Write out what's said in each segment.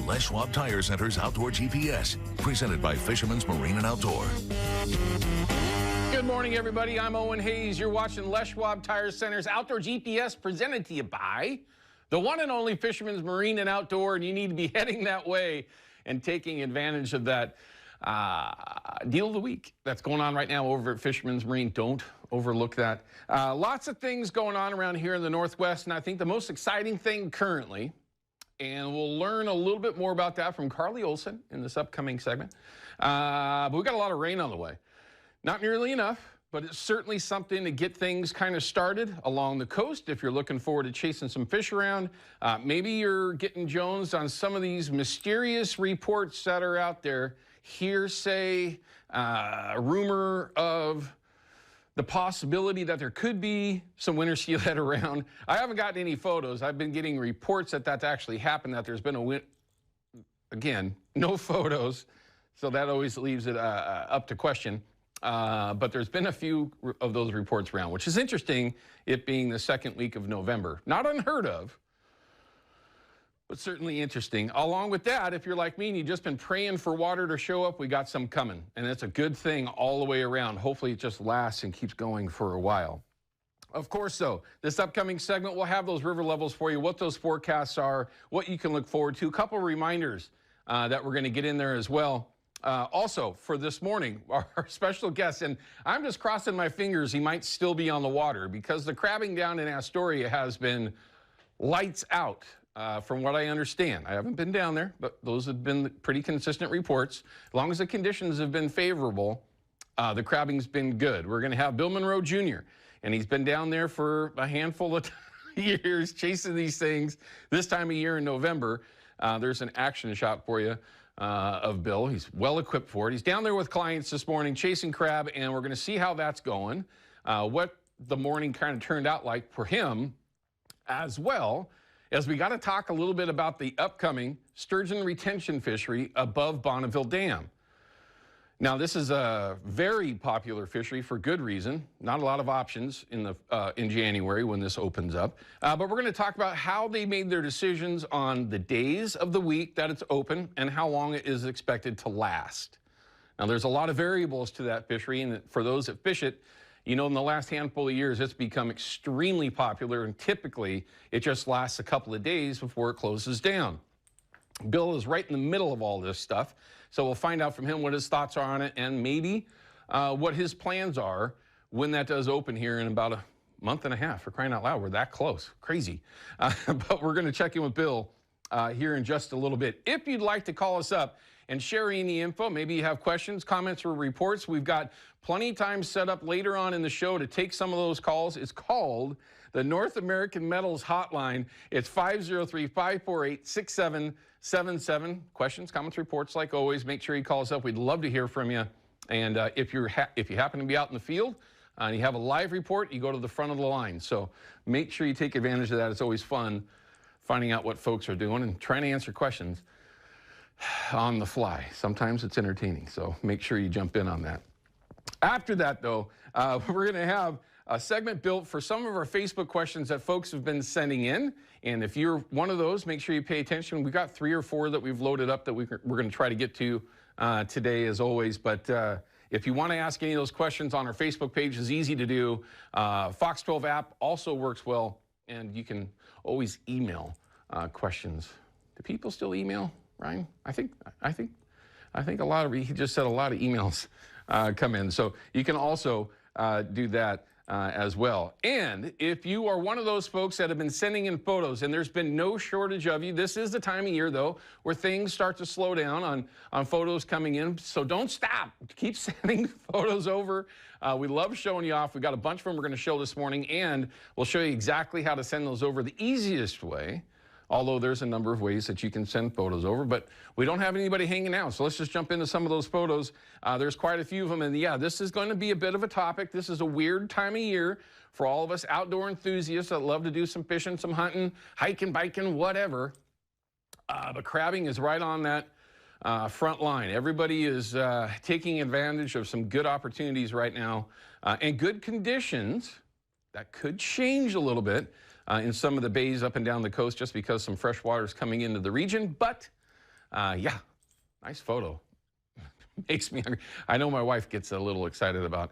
Les Schwab Tire Center's Outdoor GPS, presented by Fisherman's Marine and Outdoor. Good morning, everybody. I'm Owen Hayes. You're watching Les Schwab Tire Center's Outdoor GPS, presented to you by the one and only Fisherman's Marine and Outdoor, and you need to be heading that way and taking advantage of that deal of the week that's going on right now over at Fisherman's Marine. Don't overlook that. Lots of things going on around here in the Northwest, and I think the most exciting thing currently, and we'll learn a little bit more about that from Carly Olson in this upcoming segment, but we've got a lot of rain on the way. Not nearly enough, but it's certainly something to get things kind of started along the coast if you're looking forward to chasing some fish around. Maybe you're getting jonesed on some of these mysterious reports that are out there, hearsay, rumor of the possibility that there could be some winter steelhead around. I haven't gotten any photos. I've been getting reports that that's actually happened, that there's been again, no photos, so that always leaves it up to question. But there's been a few of those reports around, which is interesting, it being the second week of November. Not unheard of, but certainly interesting. Along with that, if you're like me and you've just been praying for water to show up, we got some coming. And it's a good thing all the way around. Hopefully it just lasts and keeps going for a while. Of course, though, this upcoming segment, we'll have those river levels for you, what those forecasts are, what you can look forward to. A couple of reminders that we're going to get in there as well. Also, for this morning, our special guest, and I'm just crossing my fingers he might still be on the water, because the crabbing down in Astoria has been lights out, from what I understand. I haven't been down there, but those have been pretty consistent reports. As long as the conditions have been favorable, the crabbing's been good. We're going to have Bill Monroe Jr., and he's been down there for a handful of years chasing these things. This time of year in November, there's an action shot for you of Bill. He's well equipped for it. He's down there with clients this morning chasing crab, and we're going to see how that's going, what the morning kind of turned out like for him, as well as we got to talk a little bit about the upcoming sturgeon retention fishery above Bonneville Dam. Now, this is a very popular fishery for good reason. Not a lot of options in January when this opens up. But we're going to talk about how they made their decisions on the days of the week that it's open and how long it is expected to last. Now, there's a lot of variables to that fishery, and for those that fish it, you know, in the last handful of years, it's become extremely popular, and typically it just lasts a couple of days before it closes down. Bill is right in the middle of all this stuff, so we'll find out from him what his thoughts are on it, and maybe what his plans are when that does open here in about a month and a half. For crying out loud, we're that close. Crazy. But we're going to check in with Bill here in just a little bit. If you'd like to call us up and share any info, maybe you have questions, comments, or reports, we've got plenty of time set up later on in the show to take some of those calls. It's called the North American Metals Hotline. It's 503-548-6777. Questions, comments, reports, like always. Make sure you call us up. We'd love to hear from you. And if you happen to be out in the field and you have a live report, you go to the front of the line. So make sure you take advantage of that. It's always fun finding out what folks are doing and trying to answer questions on the fly. Sometimes it's entertaining, so make sure you jump in on that. After that, though, we're going to have a segment built for some of our Facebook questions that folks have been sending in. And if you're one of those, make sure you pay attention. We've got 3 or 4 that we've loaded up that we're going to try to get to today, as always. But if you want to ask any of those questions on our Facebook page, it's easy to do. Fox 12 app also works well, and you can always email questions. Do people still email, Ryan? I think a lot of, he just said a lot of emails come in. So you can also do that as well. And if you are one of those folks that have been sending in photos, and there's been no shortage of you, this is the time of year, though, where things start to slow down on photos coming in. So don't stop. Keep sending photos over. We love showing you off. We've got a bunch of them we're going to show this morning, and we'll show you exactly how to send those over the easiest way. Although there's a number of ways that you can send photos over, but we don't have anybody hanging out, so let's just jump into some of those photos. There's quite a few of them, and yeah, this is going to be a bit of a topic. This is a weird time of year for all of us outdoor enthusiasts that love to do some fishing, some hunting, hiking, biking, whatever. But crabbing is right on that front line. Everybody is taking advantage of some good opportunities right now, and good conditions that could change a little bit in some of the bays up and down the coast just because some fresh water is coming into the region. But Yeah, nice photo. Makes me hungry. I know my wife gets a little excited about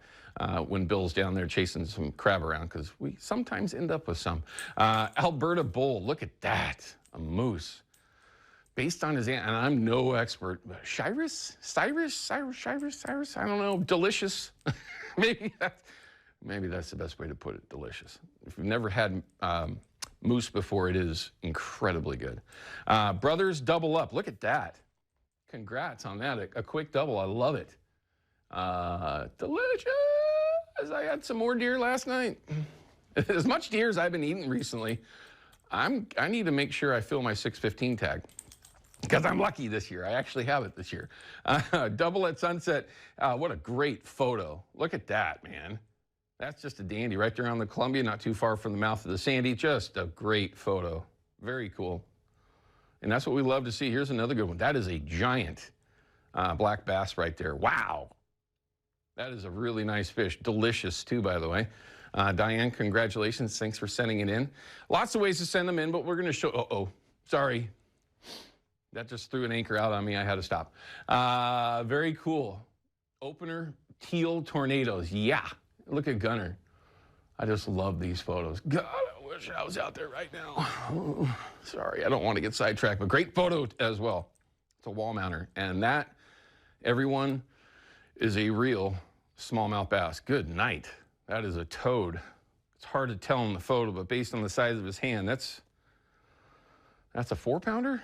when Bill's down there chasing some crab around because we sometimes end up with some. Alberta bull, look at that, a moose. Based on his, and I'm no expert, Cyrus, I don't know, delicious. maybe that's the best way to put it, delicious. If you've never had moose before, it is incredibly good. Brothers double up, look at that. Congrats on that, a quick double, I love it. Delicious, I had some more deer last night. As much deer as I've been eating recently, I need to make sure I fill my 615 tag. Because I'm lucky this year. I actually have it this year. Double at sunset. What a great photo. Look at that, man. That's just a dandy right there on the Columbia, not too far from the mouth of the Sandy. Just a great photo. Very cool. And that's what we love to see. Here's another good one. That is a giant black bass right there. Wow. That is a really nice fish. Delicious, too, by the way. Diane, congratulations. Thanks for sending it in. Lots of ways to send them in, but we're going to show... Uh-oh. Sorry. That just threw an anchor out on me. I had to stop. Very cool. Opener, teal tornadoes. Yeah. Look at Gunner. I just love these photos. God, I wish I was out there right now. Oh, sorry, I don't want to get sidetracked, but great photo as well. It's a wall mounter. And that, everyone, is a real smallmouth bass. Good night. That is a toad. It's hard to tell in the photo, but based on the size of his hand, that's a 4-pounder?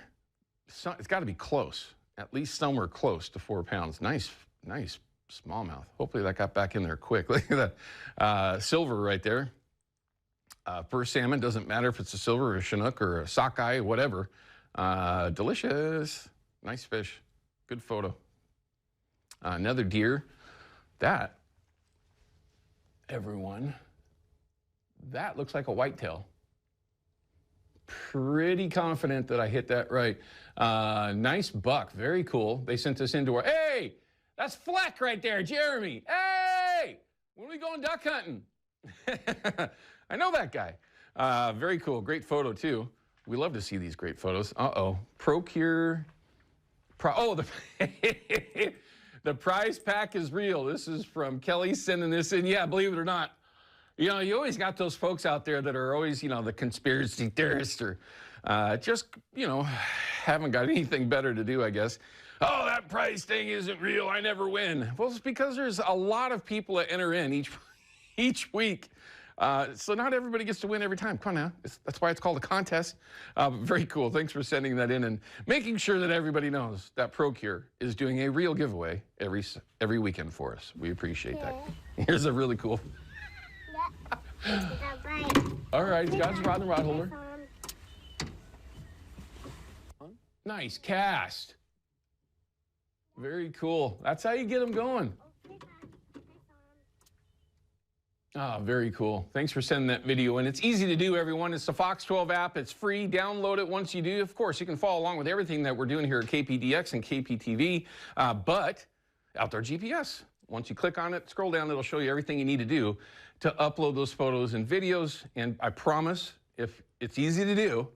It's got to be close, at least somewhere close to 4 pounds. Nice smallmouth. Hopefully that got back in there quick. Look at that silver right there. Fur salmon, doesn't matter if it's a silver or a Chinook or a sockeye, whatever. Delicious. Nice fish. Good photo. Another deer. That, everyone, that looks like a whitetail. Pretty confident that I hit that right. Nice buck, very cool. They sent us into our, hey, that's Fleck right there, Jeremy. Hey, when are we going duck hunting? I know that guy. Very cool, great photo too. We love to see these great photos. Uh-oh, Procure, the prize pack is real. This is from Kelly sending this in. Yeah, believe it or not. You know, you always got those folks out there that are always, you know, the conspiracy theorists or just, you know, haven't got anything better to do, I guess. Oh, that prize thing isn't real. I never win. Well, it's because there's a lot of people that enter in each week. So not everybody gets to win every time. Come on now. That's why it's called a contest. Very cool. Thanks for sending that in and making sure that everybody knows that Procure is doing a real giveaway every weekend for us. We appreciate that. Here's a really cool... All right, God's rod and rod holder. Nice cast. Very cool. That's how you get them going. Ah, very cool. Thanks for sending that video in. It's easy to do, everyone. It's the Fox 12 app. It's free. Download it once you do. Of course, you can follow along with everything that we're doing here at KPDX and KPTV, but Outdoor GPS. Once you click on it, scroll down, it'll show you everything you need to do to upload those photos and videos. And I promise, if it's easy to do,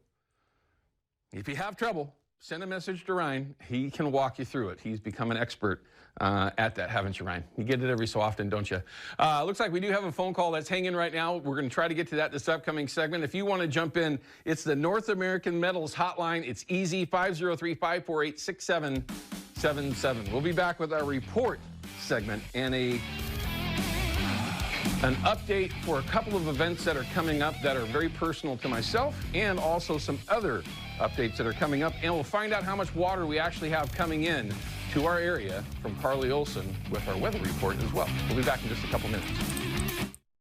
if you have trouble, send a message to Ryan. He can walk you through it. He's become an expert at that, haven't you, Ryan? You get it every so often, don't you? Looks like we do have a phone call that's hanging right now. We're going to try to get to that this upcoming segment. If you want to jump in, it's the North American Metals Hotline. It's easy, 503-548-6777. We'll be back with our report segment and an update for a couple of events that are coming up that are very personal to myself and also some other updates that are coming up. And we'll find out how much water we actually have coming in to our area from Carly Olson with our weather report as well. We'll be back in just a couple minutes.